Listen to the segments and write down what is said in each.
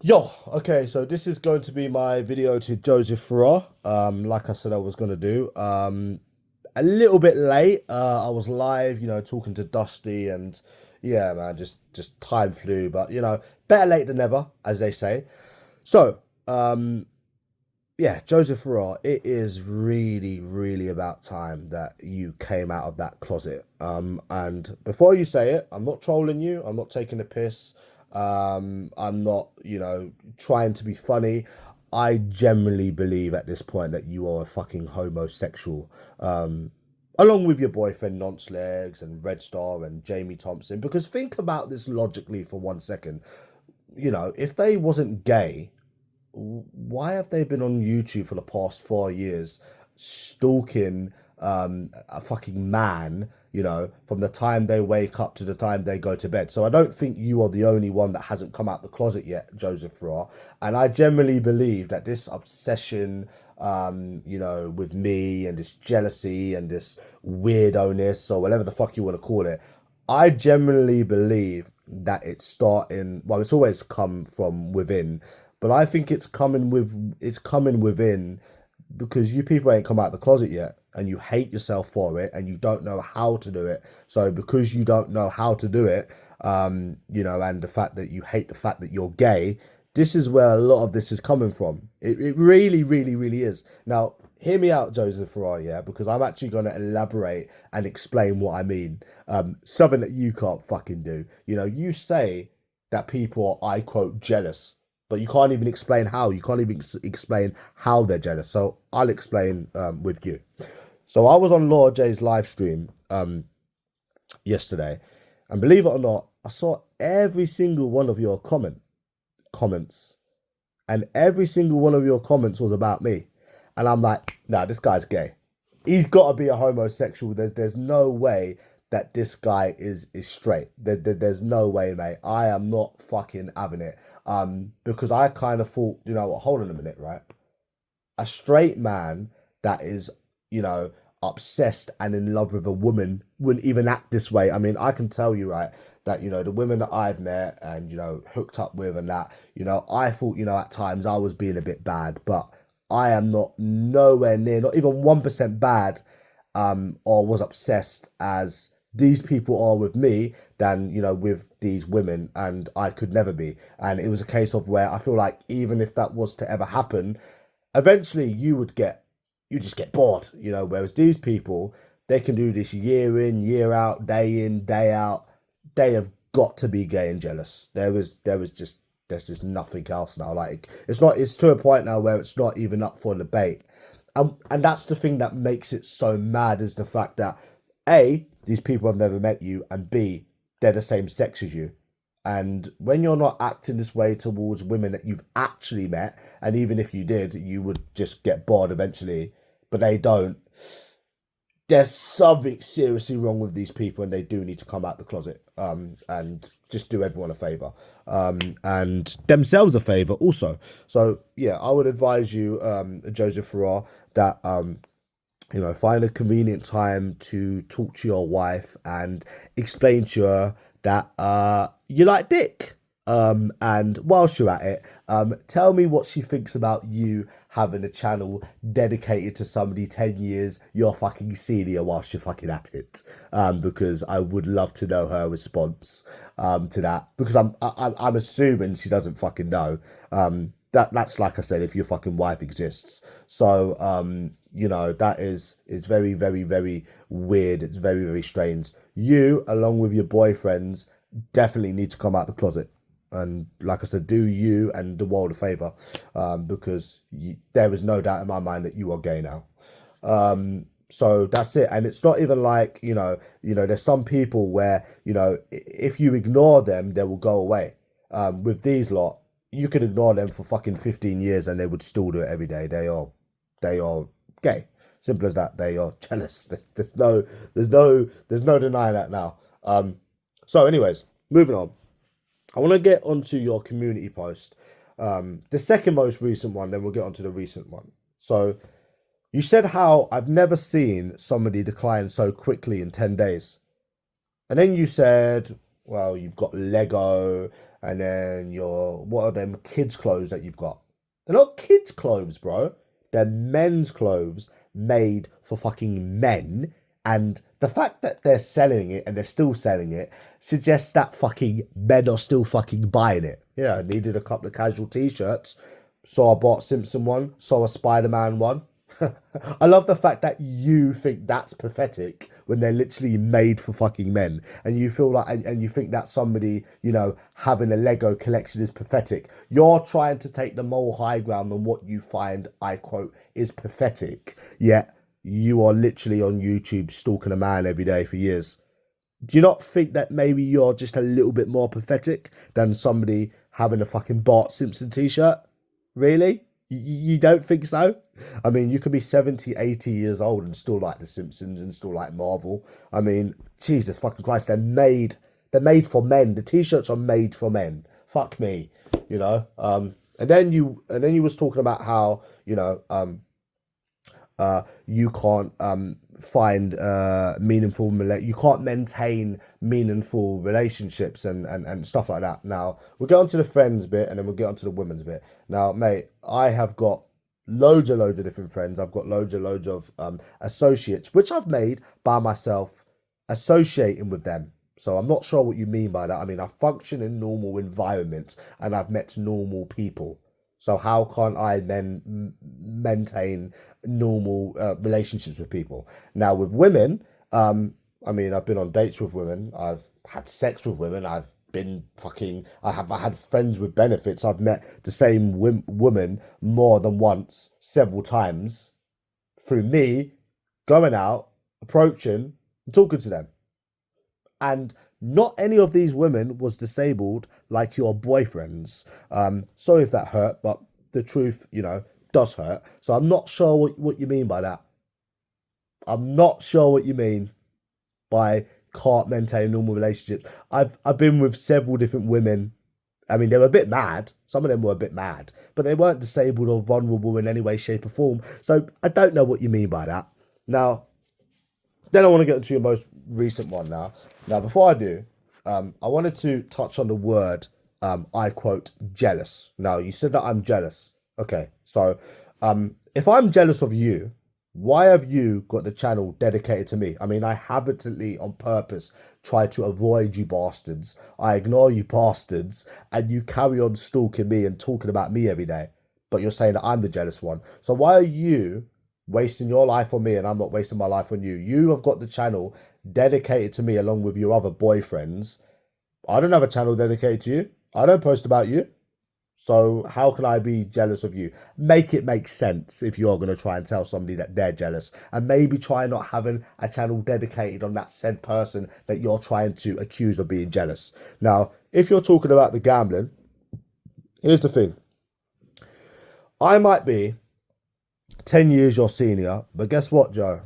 Yo, okay, so this is going to be my video to Joseph Farruh. Like I said I was gonna do. A little bit late. I was live, talking to Dusty and yeah, man, just time flew, but better late than never, as they say. So, um, yeah, Joseph Farruh, it is really, really about time that you came out of that closet. And before you say it, I'm not trolling you, I'm not taking a piss. I'm not, trying to be funny. I generally believe at this point that you are a fucking homosexual. Along with your boyfriend Nonce Legs and Red Star and Jamie Thompson. Because think about this logically for 1 second. If they wasn't gay, why have they been on YouTube for the past 4 years stalking a fucking man, from the time they wake up to the time they go to bed? So I don't think you are the only one that hasn't come out the closet yet, Joseph Raw. And I generally believe that this obsession, with me and this jealousy and this weirdo-ness or whatever the fuck you want to call it, I generally believe that it's starting, well, it's always come from within, but I think it's coming within because you people ain't come out of the closet yet and you hate yourself for it and you don't know how to do it. So because you don't know how to do it, and the fact that you hate the fact that you're gay, this is where a lot of this is coming from. It really, really, really is. Now, hear me out, Joseph Farrar, yeah, because I'm actually going to elaborate and explain what I mean. Something that you can't fucking do. You say that people are, I quote, jealous, but you can't even explain how. You can't even explain how they're jealous. So I'll explain with you. So I was on Laura J's live stream yesterday, and believe it or not, I saw every single one of your comments, and every single one of your comments was about me, and I'm like, nah, this guy's gay. He's got to be a homosexual. There's no way that this guy is straight. There's no way, mate. I am not fucking having it. Because I kind of thought, hold on a minute, right? A straight man that is, obsessed and in love with a woman wouldn't even act this way. I mean, I can tell you, right, that, the women that I've met and, hooked up with and that, I thought, at times I was being a bit bad, but I am not nowhere near, not even 1% bad, or was obsessed as these people are with me than, with these women, and I could never be. And it was a case of where I feel like even if that was to ever happen, eventually you just get bored, whereas these people, they can do this year in, year out, day in, day out. They have got to be gay and jealous. There's just nothing else now. Like it's to a point now where it's not even up for debate. And that's the thing that makes it so mad, is the fact that A, these people have never met you, and B, they're the same sex as you. And when you're not acting this way towards women that you've actually met, and even if you did, you would just get bored eventually, but they don't. There's something seriously wrong with these people, and they do need to come out the closet. And just do everyone a favor, and themselves a favor also. So yeah, I would advise you, Joseph Farrar, that find a convenient time to talk to your wife and explain to her that you like dick. And whilst you're at it, tell me what she thinks about you having a channel dedicated to somebody 10 years your fucking senior whilst you're fucking at it. Because I would love to know her response to that, because I'm assuming she doesn't fucking know. That's like I said, if your fucking wife exists. So that is very, very, very weird. It's very, very strange. You, along with your boyfriends, definitely need to come out the closet. And like I said, do you and the world a favor, because there is no doubt in my mind that you are gay now. So that's it. And it's not even like, there's some people where, if you ignore them, they will go away. With these lot, you could ignore them for fucking 15 years and they would still do it every day. They are gay. Simple as that. They are jealous. There's no denying that now. So anyways, moving on. I want to get onto your community post. The second most recent one, then we'll get onto the recent one. So you said how I've never seen somebody decline so quickly in 10 days. And then you said, Well, you've got Lego, and then what are them kids' clothes that you've got? They're not kids' clothes, bro. They're men's clothes made for fucking men. And the fact that they're selling it and they're still selling it suggests that fucking men are still fucking buying it. Yeah, I needed a couple of casual t-shirts. So I bought Simpson one, so a Spider-Man one. I love the fact that you think that's pathetic when they're literally made for fucking men, and you feel like, and you think that somebody, having a Lego collection is pathetic. You're trying to take the moral high ground on what you find, I quote, is pathetic, yet you are literally on YouTube stalking a man every day for years. Do you not think that maybe you're just a little bit more pathetic than somebody having a fucking Bart Simpson t-shirt? Really? You don't think so? I mean, you could be 70, 80 years old and still like The Simpsons and still like Marvel. I mean, Jesus fucking Christ, they're made for men. The t-shirts are made for men. Fuck me, you know. And then you was talking about how, you can't find you can't maintain meaningful relationships and stuff like that. Now we'll get onto the friends bit, and then we'll get onto the women's bit. Now, mate, I have got loads of different friends. I've got loads of associates, which I've made by myself, associating with them. So I'm not sure what you mean by that. I mean, I function in normal environments and I've met normal people. So how can't I then maintain normal relationships with people? Now with women, I mean, I've been on dates with women. I've had sex with women. I have had friends with benefits. I've met the same woman more than once, several times, through me going out, approaching, and talking to them. And not any of these women was disabled like your boyfriends. Sorry if that hurt, but the truth, does hurt. So I'm not sure what you mean by that. I'm not sure what you mean by can't maintain normal relationships. I've been with several different women. I mean, they were a bit mad. Some of them were a bit mad, but they weren't disabled or vulnerable in any way, shape, or form. So I don't know what you mean by that. Now, then I want to get into your most recent one now. Now, before I do, I wanted to touch on the word, I quote, jealous. Now, you said that I'm jealous. Okay, so if I'm jealous of you, why have you got the channel dedicated to me? I mean, I habitually, on purpose, try to avoid you bastards. I ignore you bastards, and you carry on stalking me and talking about me every day. But you're saying that I'm the jealous one. So why are you wasting your life on me and I'm not wasting my life on you? You have got the channel dedicated to me along with your other boyfriends. I don't have a channel dedicated to you. I don't post about you. So how can I be jealous of you? Make it make sense if you're going to try and tell somebody that they're jealous, and maybe try not having a channel dedicated on that said person that you're trying to accuse of being jealous. Now, if you're talking about the gambling, here's the thing. I might be 10 years your senior, but guess what, Joe?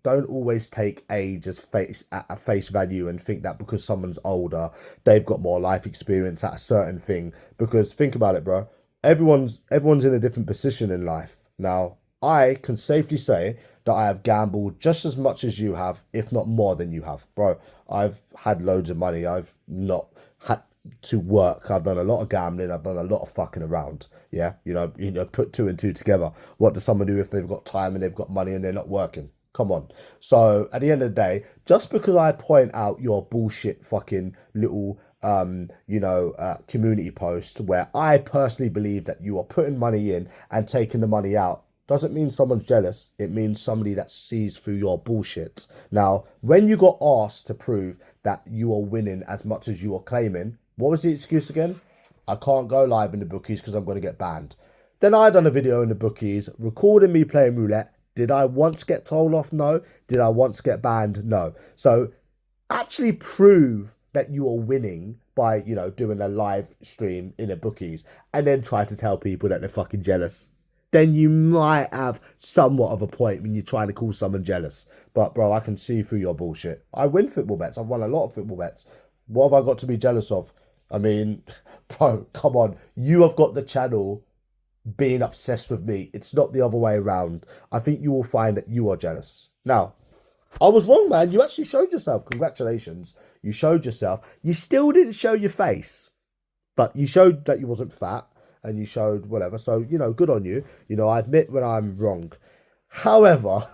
Don't always take age as at face value and think that because someone's older, they've got more life experience at a certain thing. Because think about it, bro. Everyone's in a different position in life. Now, I can safely say that I have gambled just as much as you have, if not more than you have, bro. I've had loads of money. I've not had to work. I've done a lot of gambling. I've done a lot of fucking around. Yeah, put two and two together. What does someone do if they've got time and they've got money and they're not working? Come on. So at the end of the day, just because I point out your bullshit fucking little community post where I personally believe that you are putting money in and taking the money out, doesn't mean someone's jealous. It means somebody that sees through your bullshit. Now, when you got asked to prove that you are winning as much as you are claiming, what was the excuse again? I can't go live in the bookies because I'm going to get banned. Then I done a video in the bookies recording me playing roulette. Did I once get told off? No. Did I once get banned? No. So actually prove that you are winning by, doing a live stream in a bookies, and then try to tell people that they're fucking jealous. Then you might have somewhat of a point when you're trying to call someone jealous. But bro, I can see through your bullshit. I win football bets. I've won a lot of football bets. What have I got to be jealous of? I mean, bro, come on. You have got the channel being obsessed with me. It's not the other way around. I think you will find that you are jealous. Now, I was wrong, man. You actually showed yourself. Congratulations. You showed yourself. You still didn't show your face, but you showed that you wasn't fat and you showed whatever. So, good on you. I admit when I'm wrong. However,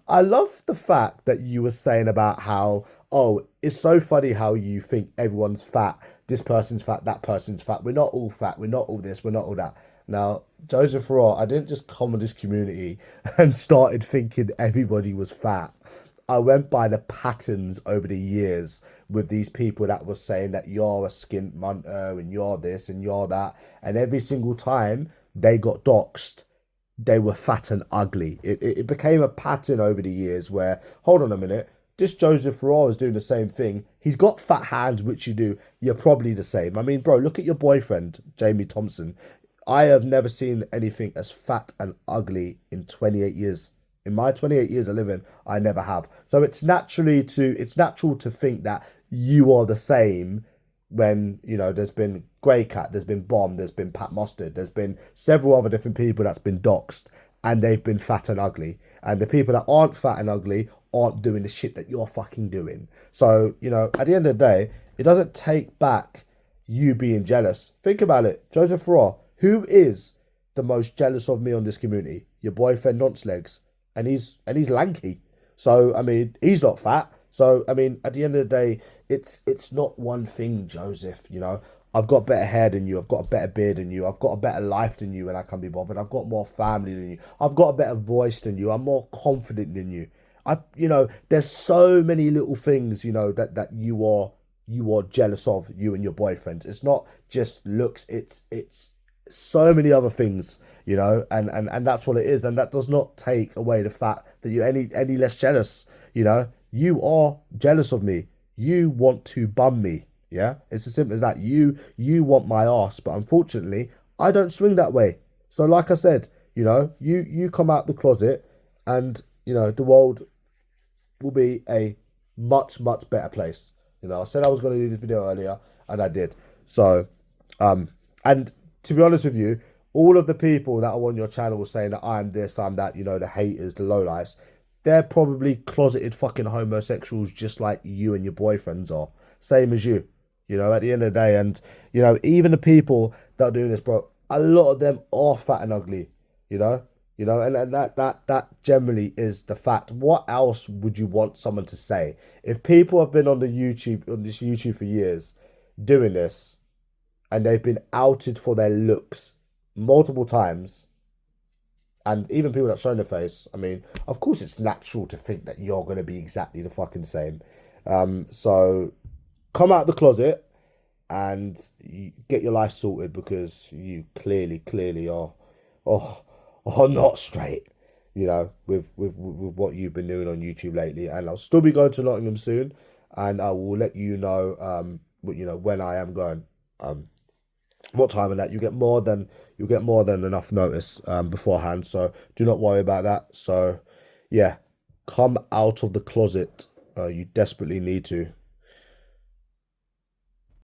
I love the fact that you were saying about how, oh, it's so funny how you think everyone's fat. This person's fat, that person's fat. We're not all fat. We're not all this. We're not all that. Now, Joseph Raw, I didn't just come on this community and started thinking everybody was fat. I went by the patterns over the years with these people that was saying that you're a skint munter and you're this and you're that. And every single time they got doxed, they were fat and ugly. It became a pattern over the years where, hold on a minute, this Joseph Raw is doing the same thing. He's got fat hands, which you do. You're probably the same. I mean, bro, look at your boyfriend, Jamie Thompson. I have never seen anything as fat and ugly in 28 years. In my 28 years of living, I never have. So it's natural to think that you are the same when, there's been Grey Cat, there's been Bomb, there's been Pat Mustard, there's been several other different people that's been doxed and they've been fat and ugly. And the people that aren't fat and ugly aren't doing the shit that you're fucking doing. So, at the end of the day, it doesn't take back you being jealous. Think about it. Joseph Raw, who is the most jealous of me on this community? Your boyfriend, Nonce Legs. And he's lanky. So, I mean, he's not fat. So, I mean, at the end of the day, it's not one thing, Joseph, I've got better hair than you. I've got a better beard than you. I've got a better life than you, and I can be bothered. I've got more family than you. I've got a better voice than you. I'm more confident than you. There's so many little things, that you are jealous of, you and your boyfriend. It's not just looks. It's so many other things, and that's what it is. And that does not take away the fact that you're any less jealous. You are jealous of me. You want to bum me. Yeah, it's as simple as that. You want my ass, but unfortunately, I don't swing that way. So, like I said, you come out the closet, and the world will be a much better place. I said I was going to do this video earlier, and I did. So, and to be honest with you, all of the people that are on your channel saying that I'm this, I'm that, the haters, the lowlifes, they're probably closeted fucking homosexuals just like you and your boyfriends are. Same as you, at the end of the day. And, even the people that are doing this, bro, a lot of them are fat and ugly, and that generally is the fact. What else would you want someone to say? If people have been on this YouTube for years doing this, and they've been outed for their looks multiple times, and even people that show their face, I mean, of course it's natural to think that you're going to be exactly the fucking same. So come out the closet and get your life sorted, because you clearly are not straight, with what you've been doing on YouTube lately. And I'll still be going to Nottingham soon, and I will let you know, when I am going. What time and that, you'll get more than enough notice beforehand, so do not worry about that. So yeah, come out of the closet. You desperately need to.